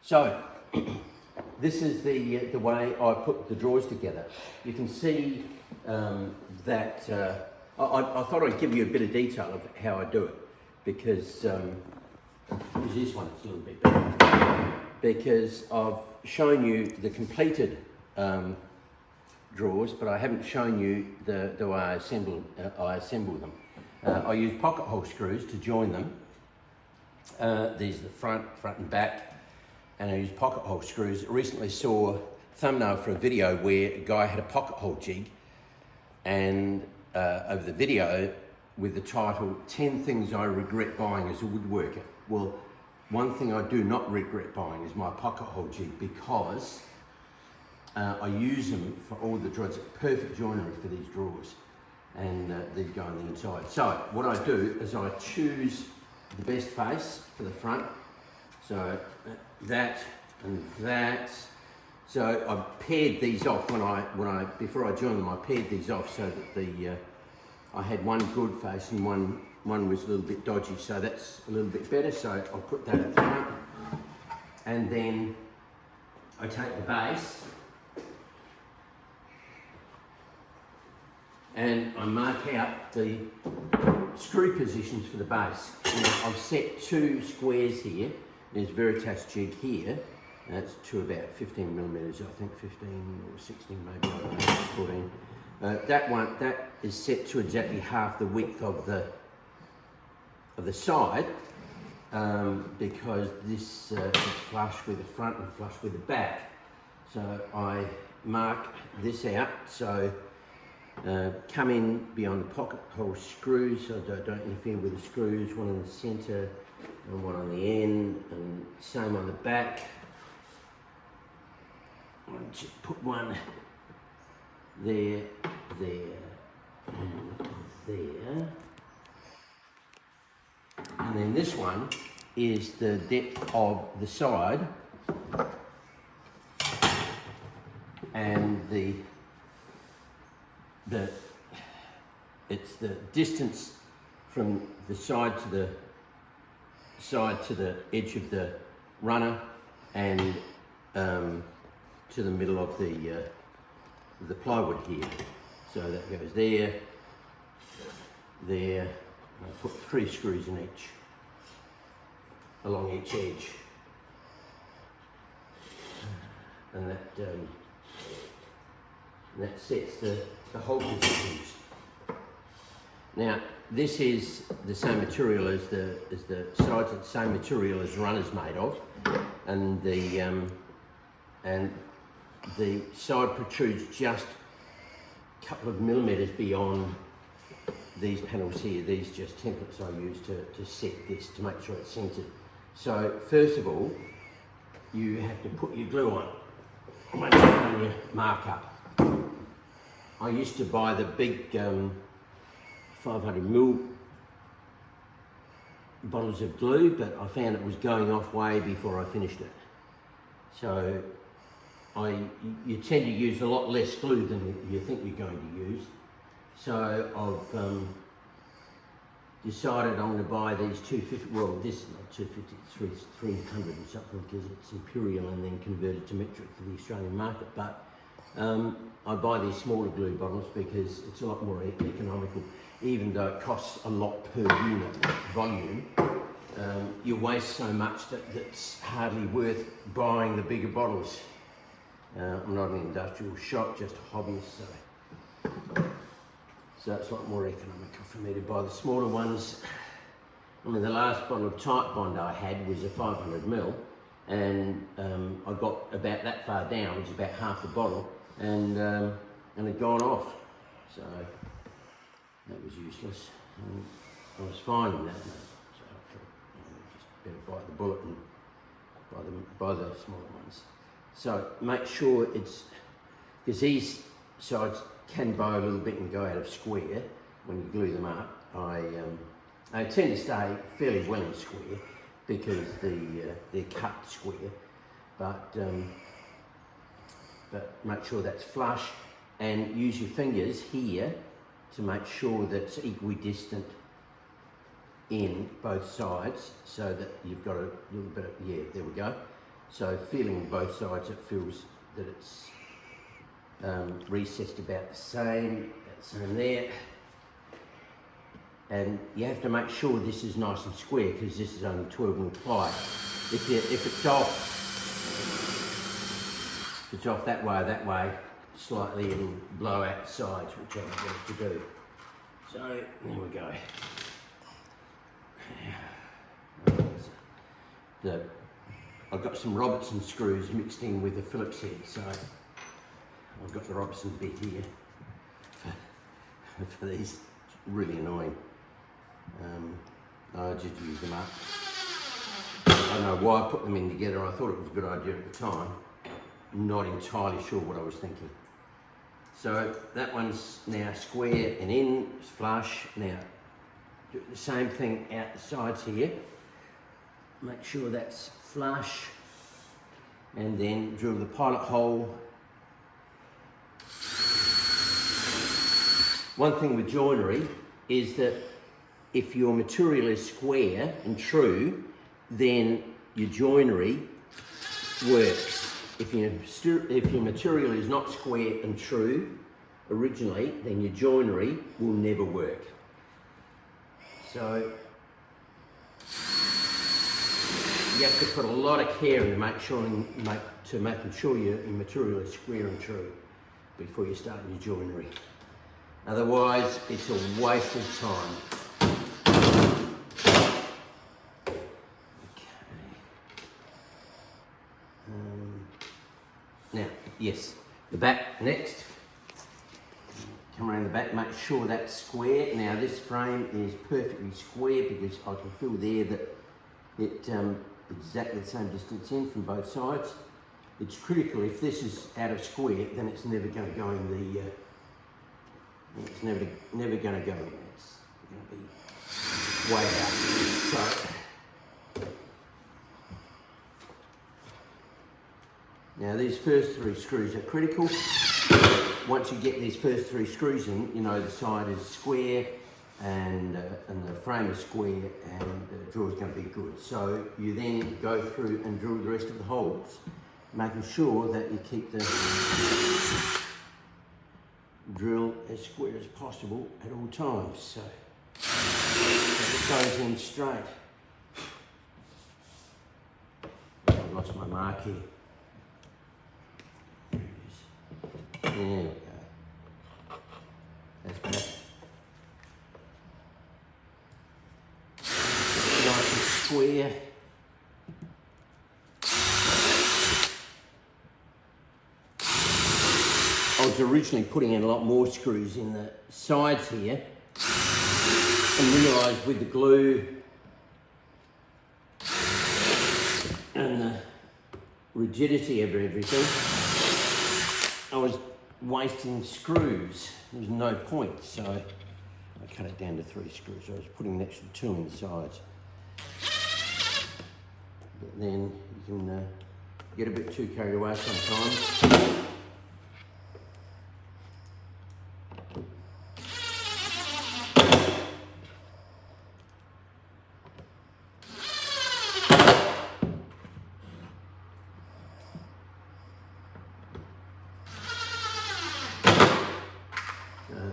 So, this is the way I put the drawers together. You can see that I thought I'd give you a bit of detail of how I do it, because this one is a little bit better, because I've shown you the completed drawers, but I haven't shown you the way I assemble them. I use pocket hole screws to join them. These are the front and back, and I use pocket hole screws. I recently saw a thumbnail for a video where a guy had a pocket hole jig, and over the video with the title 10 Things I Regret Buying as a Woodworker. Well, one thing I do not regret buying is my pocket hole jig, because I use them for all the drawers. It's perfect joinery for these drawers, and they go on the inside. So what I do is I choose the best face for the front, so that and that. So I've paired these off before I joined them. I paired these off so that I had one good face and one was a little bit dodgy. So that's a little bit better. So I'll put that at the front, and then I take the base and I mark out the screw positions for the base. Now, I've set two squares here. There's Veritas jig here, and that's to about 15 millimeters, I think 15 or 16 maybe, I don't know, 14. That is set to exactly half the width of the side, because this is flush with the front and flush with the back. So I mark this out, so come in beyond the pocket hole screws, so don't interfere with the screws, one in the centre and one on the end, and same on the back. I'll just put one there, and there. And then this one is the depth of the side, and it's the distance from the side to the edge of the runner, and to the middle of the plywood here. So that goes there, there. And I put 3 screws in each, along each edge, and that sets the hole positions. Now, this is the same material as the sides, the same material as runner's made of, and the side protrudes just a couple of millimeters beyond these panels here. These just templates I use to set this, to make sure it's centered. So first of all, you have to put your glue on once you've done your mark up. I used to buy the big 500ml bottles of glue, but I found it was going off way before I finished it. So you tend to use a lot less glue than you think you're going to use. So I've decided I'm going to buy these 250, well, this is not 250, it's 300 and something, because it's imperial and then converted to metric for the Australian market. But I buy these smaller glue bottles because it's a lot more economical, even though it costs a lot per unit volume. You waste so much that's hardly worth buying the bigger bottles. I'm not an industrial shop, just a hobbyist, so it's a lot more economical for me to buy the smaller ones. I mean, the last bottle of Titebond I had was a 500ml, and I got about that far down, which is about half the bottle, and it had gone off. So that was useless. And I was finding that, so I thought, just better bite the bullet and buy the smaller ones. So make sure it's, because these sides can bow a little bit and go out of square when you glue them up. I tend to stay fairly well in square because they're cut square, but make sure that's flush, and use your fingers here to make sure that's equidistant in both sides, so that you've got a little bit of, yeah, there we go. So feeling both sides, it feels that it's recessed about the same there. And you have to make sure this is nice and square because this is only 12mm ply. If it's off that way, slightly it'll blow out the sides, which I don't want it to do. So there we go. I've got some Robertson screws mixed in with the Phillips head, so I've got the Robertson bit here for these. It's really annoying. I just use them up. I don't know why I put them in together. I thought it was a good idea at the time. Not entirely sure what I was thinking. So that one's now square and in, it's flush. Now do the same thing out the sides here. Make sure that's flush, and then drill the pilot hole. One thing with joinery is that if your material is square and true, then your joinery works. If your material is not square and true originally, then your joinery will never work. So you have to put a lot of care into making sure your material is square and true before you start your joinery. Otherwise, it's a waste of time. Now, yes, the back next. Come around the back, make sure that's square. Now this frame is perfectly square because I can feel there that it exactly the same distance in from both sides. It's critical. If this is out of square, then it's never going to go in the. It's never going to go in. It's going to be way out. So. Now these first 3 screws are critical. Once you get these first 3 screws in, you know the side is square and the frame is square and the drill is going to be good. So you then go through and drill the rest of the holes, making sure that you keep the drill as square as possible at all times. So it goes in straight. I've lost my mark here. There we go. That's better. Nice and square. I was originally putting in a lot more screws in the sides here and realised with the glue and the rigidity of everything, I was wasting screws. There was no point, so I cut it down to 3 screws. I was putting an extra 2 in the sides. But then you can get a bit too carried away sometimes.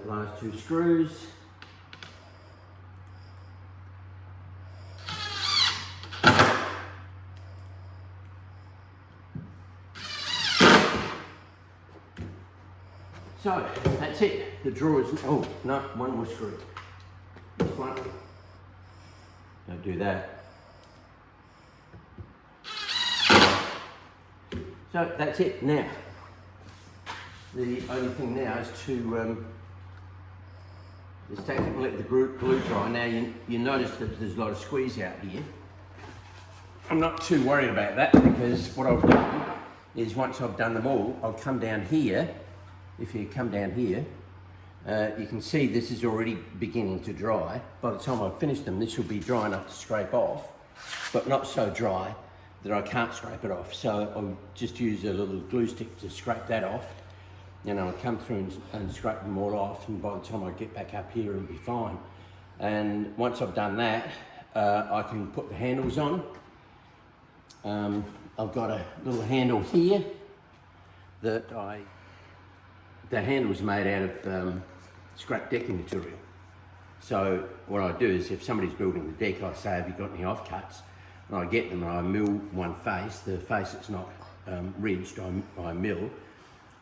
Last 2 screws. So that's it. The drawer is, oh no, 1 more screw. This one. Don't do that. So that's it now. The only thing now is to just take it and let the glue dry. Now you notice that there's a lot of squeeze out here. I'm not too worried about that because what I've done is once I've done them all, I'll come down here. If you come down here, you can see this is already beginning to dry. By the time I finish them, this will be dry enough to scrape off, but not so dry that I can't scrape it off. So I'll just use a little glue stick to scrape that off. And I'll come through and scrape them all off, and by the time I get back up here it'll be fine. And once I've done that, I can put the handles on I've got a little handle here the handle's made out of scrap decking material. So what I do is if somebody's building the deck, I say, have you got any offcuts? And I get them and I mill one face, the face that's not ridged, I mill,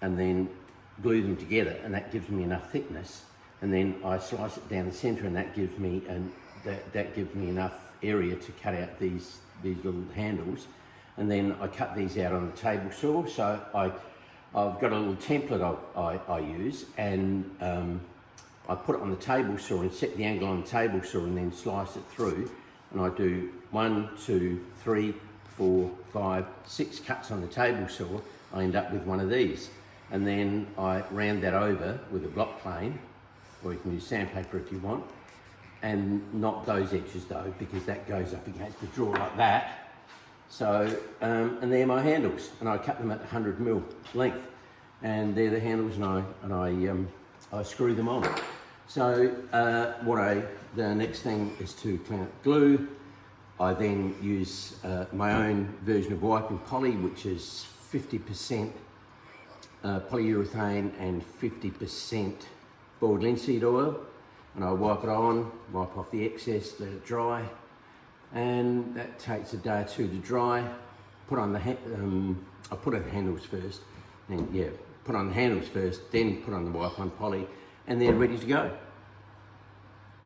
and then glue them together, and that gives me enough thickness. And then I slice it down the centre, and that gives me enough area to cut out these little handles. And then I cut these out on the table saw. So I've got a little template I use, and I put it on the table saw and set the angle on the table saw, and then slice it through. And I do 1, 2, 3, 4, 5, 6 cuts on the table saw. I end up with one of these. And then I round that over with a block plane, or you can use sandpaper if you want, and not those edges though, because that goes up against the drawer like that. So, and they're my handles, and I cut them at 100mm length, and they're the handles, and I screw them on. So the next thing is to clean up glue. I then use my own version of wiping poly, which is 50% polyurethane and 50% boiled linseed oil, and I wipe it on, wipe off the excess, let it dry, and that takes a day or two to dry. Put on the I put on the handles first, and put on the handles first, then put on the wipe on poly, and they're ready to go.